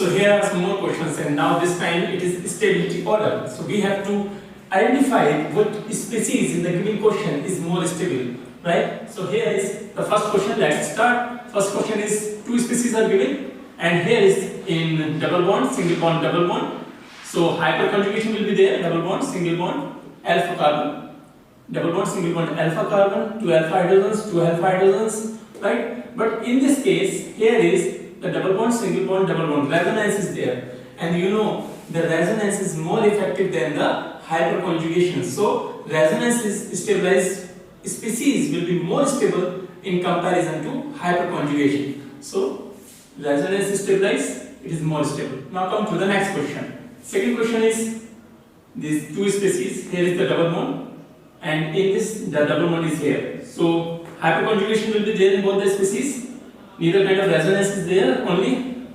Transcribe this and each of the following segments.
So here are some more questions, and now this time it is stability order. So we have to identify what species in the given question is more stable, right? So here is the first question. Let's start. First question is two species are given, and here is in double bond, single bond, double bond. So hyperconjugation will be there. Double bond, single bond, alpha carbon. Double bond, single bond, alpha carbon, two alpha hydrogens, right? But in this case, here is the double bond, single bond, double bond. Resonance is there, and you know the resonance is more effective than the hyperconjugation. So resonance is stabilized species will be more stable in comparison to hyperconjugation. So resonance is stabilized, it is more stable. Now come to the next question. Second question is these two species. Here is the double bond, and in this the double bond is here. So hyperconjugation will be there in both the species. Neither kind of resonance is there, only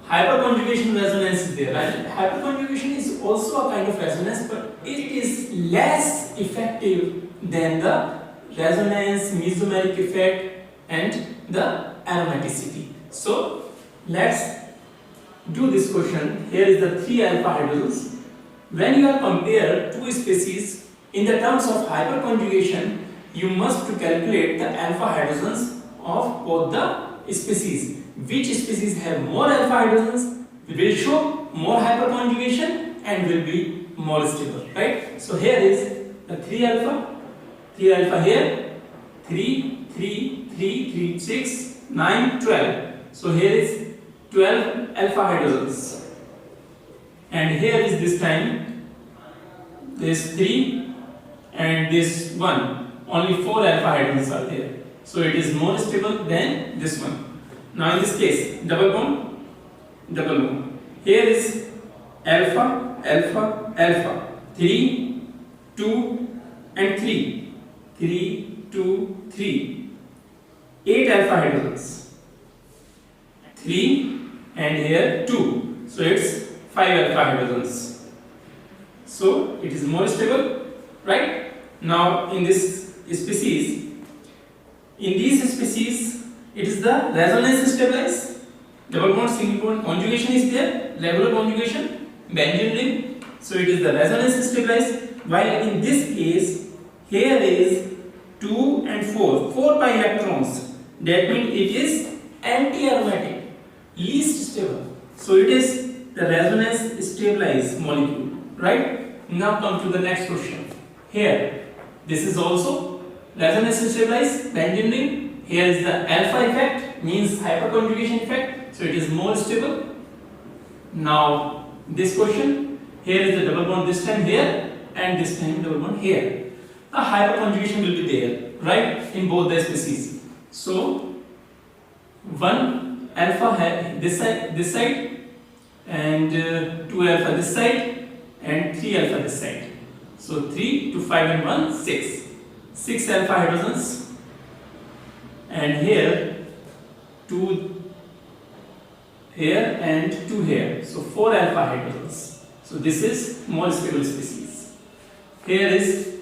hyperconjugation resonance is there. Right? Hyperconjugation is also a kind of resonance, but it is less effective than the resonance, mesomeric effect, and the aromaticity. So let's do this question. Here is the 3 alpha hydrogens. When you are compare two species in the terms of hyperconjugation, you must to calculate the alpha hydrogens of both the species. Which species have more alpha hydrogens will show more hyperconjugation and will be more stable, right? So here is the 3 alpha here, 3, 6, 9, 12. So here is 12 alpha hydrogens, and here is this time this 3 and this 1. Only 4 alpha hydrogens are there. So it is more stable than this one. Now in this case, double bond. Here is alpha, 3, 2 and 3. 3, 2, 3. 8 alpha hydrogens. 3 and here 2. So it's 5 alpha hydrogens. So it is more stable, right? Now in this species, in these species, it is the resonance stabilized. Double bond, single bond conjugation is there. Regular conjugation, benzene ring. So it is the resonance stabilized. While in this case, here is 2 and 4 pi electrons. That means it is anti-aromatic, least stable. So it is the resonance stabilized molecule, right? Now come to the next question. Here, this is also resonance stabilized, benzene ring. Here is the alpha effect, means hyperconjugation effect. So it is more stable. Now this question, here is the double bond this time here, and this time double bond here. The hyperconjugation will be there, right, in both the species. So 1 alpha this side, and 2 alpha this side, and 3 alpha this side. So 3 to 5 and 1, 6. 6 alpha hydrogens, and here 2 here and 2 here. So 4 alpha hydrogens. So this is more stable species. Here is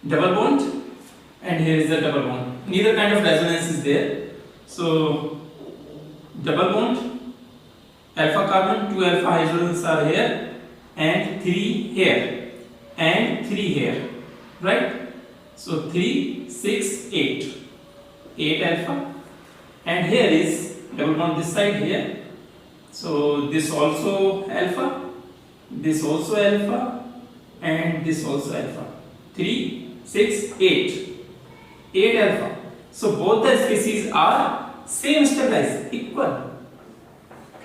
double bond, and here is the double bond. Neither kind of resonance is there. So double bond, alpha carbon, 2 alpha hydrogens are here, and 3 here, and 3 here, right? So 3, 6, 8. 8 alpha, and here is double bond this side here. So this also alpha, this also alpha, and this also alpha. 3, 6, 8. 8 alpha. So both the species are same stabilized, equal,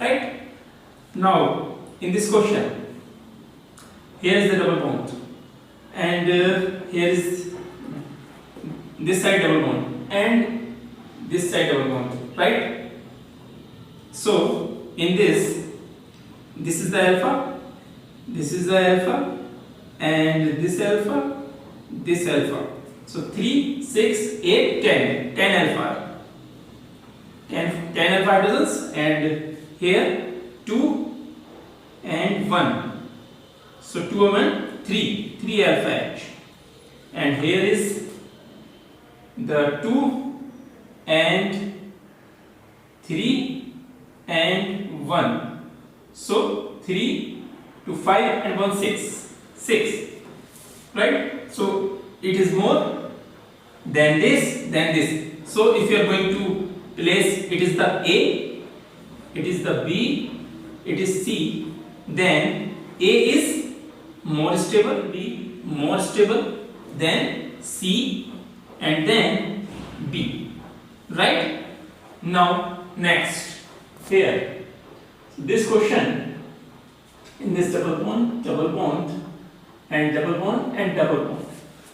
right? Now in this question, here is the double bond, and here is this side double bond, and this side double bond, right? So in this is the alpha, this is the alpha, and this alpha. So 3, 6, 8, 10. 10 alpha. 10 alpha hydrogens, and here 2 and 1. So 2 and 1, 3 alpha H. And here is the 2 and 3 and 1. So 3 to 5 and 1 6. 6. Right? So it is more than this, than this. So if you are going to place, it is the A, it is the B, it is C, then A is more stable, B more stable, then C, and then B. Right? Now next, here, this question, in this double bond, and double bond and double bond.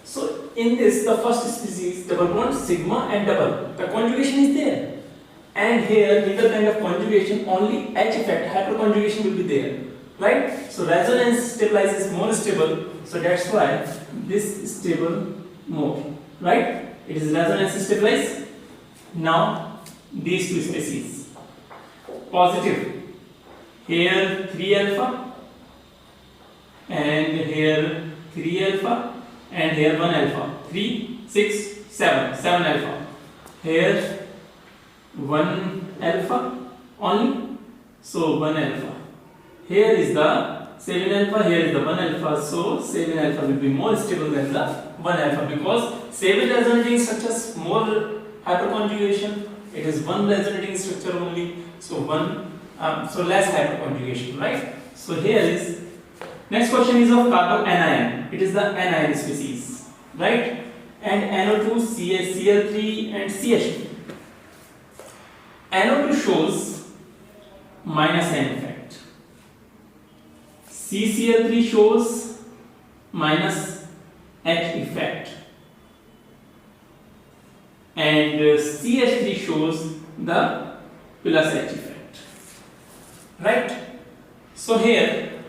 So in this, the first species, double bond, sigma and double, the conjugation is there. And here, neither kind of conjugation, only H effect, hyperconjugation will be there. Right? So resonance stabilizes more stable, so that's why this is stable more. Right? It is resonance stabilized. Now, these two species. Positive. Here 3 alpha, and here 3 alpha, and here 1 alpha. 3, 6, 7. 7 alpha. Here 1 alpha only. So 1 alpha. Here is the 7 alpha, here is the 1 alpha. So 7 alpha will be more stable than the 1 alpha, because 7 resonating structures more hyperconjugation. It is 1 resonating structure only. So so less hyperconjugation, right? So here is, next question is of carbanion. It is the anion species, right? And NO2, Cl3 and CH2. NO2 shows minus N effect. CCl3 shows minus H effect. And CH3 shows the plus H effect. Right? So here,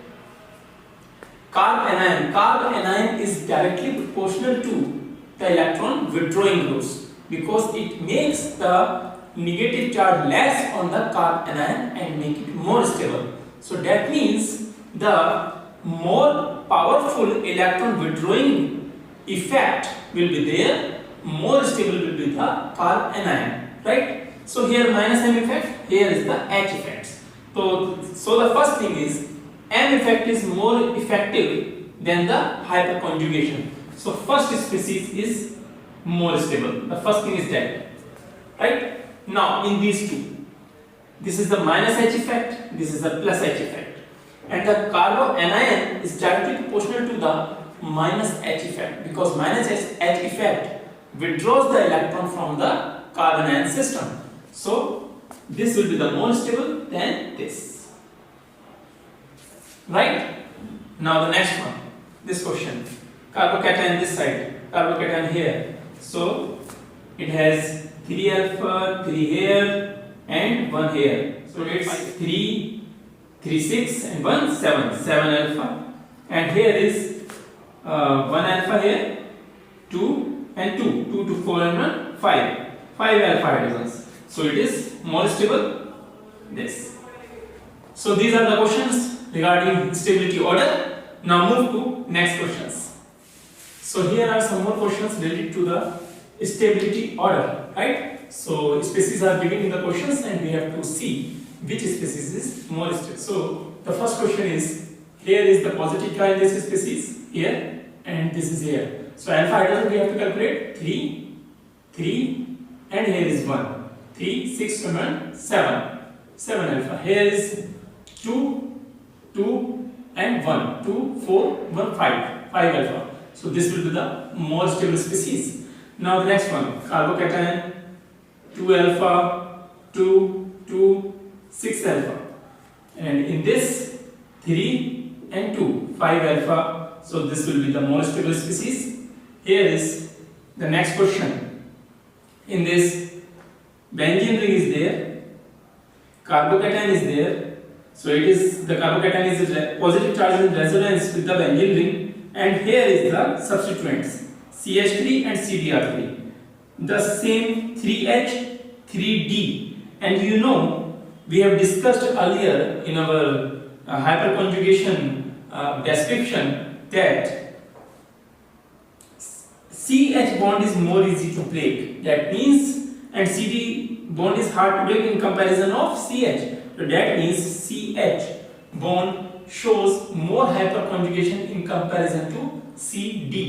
carbanion is directly proportional to the electron withdrawing groups, because it makes the negative charge less on the carbanion and make it more stable. So that means the more powerful electron withdrawing effect will be there, more stable will be the carbanion, right? So here minus M effect, here is the H effects. So the first thing is, M effect is more effective than the hyperconjugation. So first species is more stable. The first thing is that, right? Now in these two, this is the minus H effect, this is the plus H effect, and the carbanion is directly proportional to the minus H effect, because minus H effect withdraws the electron from the carbanion system. So this will be the more stable than this. Right? Now the next one, this question, carbocation this side, carbocation here. So it has 3 alpha, 3 here, and 1 here. So it's 3, 3, 6, and 1, 7. 7 alpha. And here is 1 alpha here, 2 and 2. 2 to 4 and 1, 5. 5 alpha hydrogens. So it is more stable, this. So these are the questions regarding stability order. Now move to next questions. So here are some more questions related to the stability order, right? So species are given in the questions and we have to see which species is more stable. So the first question is, here is the positive charge in this species here, and this is here. So alpha hydrogen we have to calculate 3, 3, and here is 1. 3, 6, 7, 7. 7 alpha. Here is 2, 2, and 1. 2, 4, 1, 5. 5 alpha. So this will be the more stable species. Now the next one, carbocation 2 alpha, 2, 2, 6 alpha. And in this 3 and 2, 5 alpha. So this will be the more stable species. Here is the next question. In this, benzene ring is there, carbocation is there, so it is the carbocation is positive charge in resonance with the benzene ring, and here is the substituents CH3 and CDR3, the same 3H, 3D, and you know we have discussed earlier in our hyperconjugation description that CH bond is more easy to break. That means, and CD bond is hard to break in comparison of CH, So that means CH bond shows more hyperconjugation in comparison to CD.